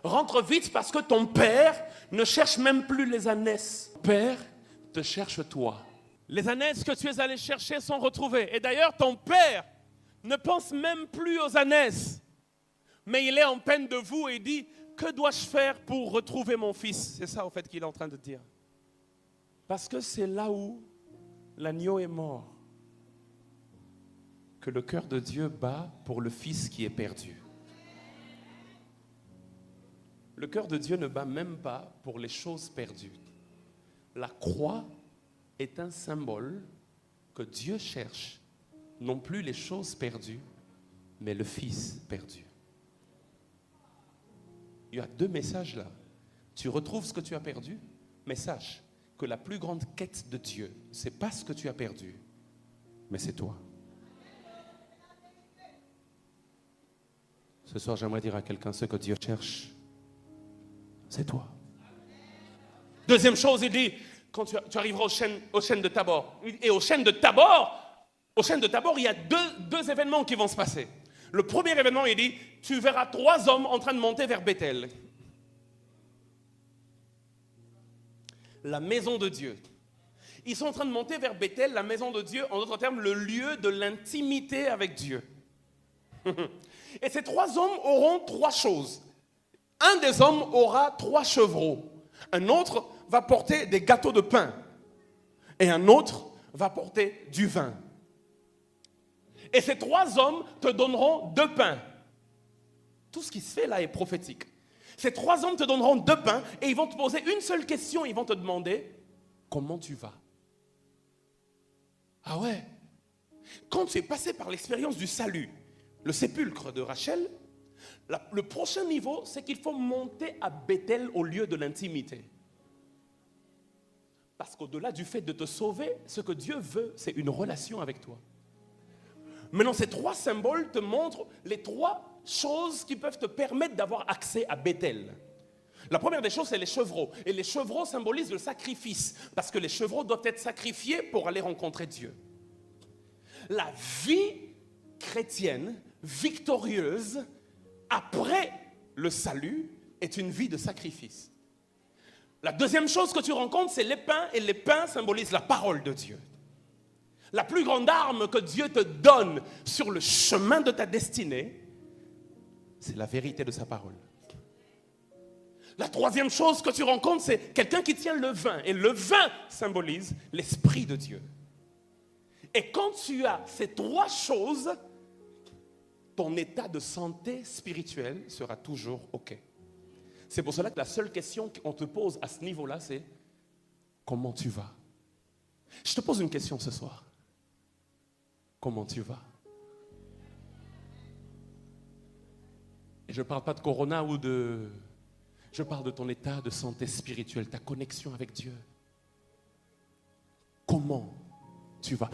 Rentre vite parce que ton père ne cherche même plus les ânesses. Ton père te cherche toi. Les ânesses que tu es allé chercher sont retrouvées. Et d'ailleurs, ton père ne pense même plus aux ânesses. Mais il est en peine de vous et dit, que dois-je faire pour retrouver mon fils? C'est ça, en fait, qu'il est en train de dire. Parce que c'est là où l'agneau est mort que le cœur de Dieu bat pour le fils qui est perdu. Le cœur de Dieu ne bat même pas pour les choses perdues. La croix est un symbole que Dieu cherche, non plus les choses perdues, mais le fils perdu. Il y a deux messages là. Tu retrouves ce que tu as perdu, mais sache que la plus grande quête de Dieu, ce n'est pas ce que tu as perdu, mais c'est toi. Ce soir, j'aimerais dire à quelqu'un, ce que Dieu cherche, c'est toi. Deuxième chose, il dit, quand tu arriveras aux chaînes de Tabor, et aux chaînes de Tabor, il y a deux événements qui vont se passer. Le premier événement, il dit, tu verras 3 hommes en train de monter vers Bethel. La maison de Dieu. Ils sont en train de monter vers Bethel, la maison de Dieu, en d'autres termes, le lieu de l'intimité avec Dieu. Et ces 3 hommes auront 3 choses. Un des hommes aura 3 chevreaux. Un autre va porter des gâteaux de pain. Et un autre va porter du vin. Et ces 3 hommes te donneront 2 pains. Tout ce qui se fait là est prophétique. Ces 3 hommes te donneront 2 pains et ils vont te poser une seule question. Ils vont te demander, comment tu vas? Ah ouais? Quand tu es passé par l'expérience du salut, le sépulcre de Rachel, le prochain niveau, c'est qu'il faut monter à Bethel au lieu de l'intimité. Parce qu'au-delà du fait de te sauver, ce que Dieu veut, c'est une relation avec toi. Maintenant, ces 3 symboles te montrent les 3 choses qui peuvent te permettre d'avoir accès à Bethel. La première des choses, c'est les chevreaux. Et les chevreaux symbolisent le sacrifice, parce que les chevreaux doivent être sacrifiés pour aller rencontrer Dieu. La vie chrétienne, victorieuse, après le salut, est une vie de sacrifice. La deuxième chose que tu rencontres, c'est les pains, et les pains symbolisent la parole de Dieu. La plus grande arme que Dieu te donne sur le chemin de ta destinée, c'est la vérité de sa parole. La troisième chose que tu rencontres, c'est quelqu'un qui tient le vin. Et le vin symbolise l'Esprit de Dieu. Et quand tu as ces 3 choses, ton état de santé spirituelle sera toujours OK. C'est pour cela que la seule question qu'on te pose à ce niveau-là, c'est comment tu vas? Je te pose une question ce soir. Comment tu vas? Et je ne parle pas de corona ou de... Je parle de ton état de santé spirituelle, ta connexion avec Dieu. Comment tu vas?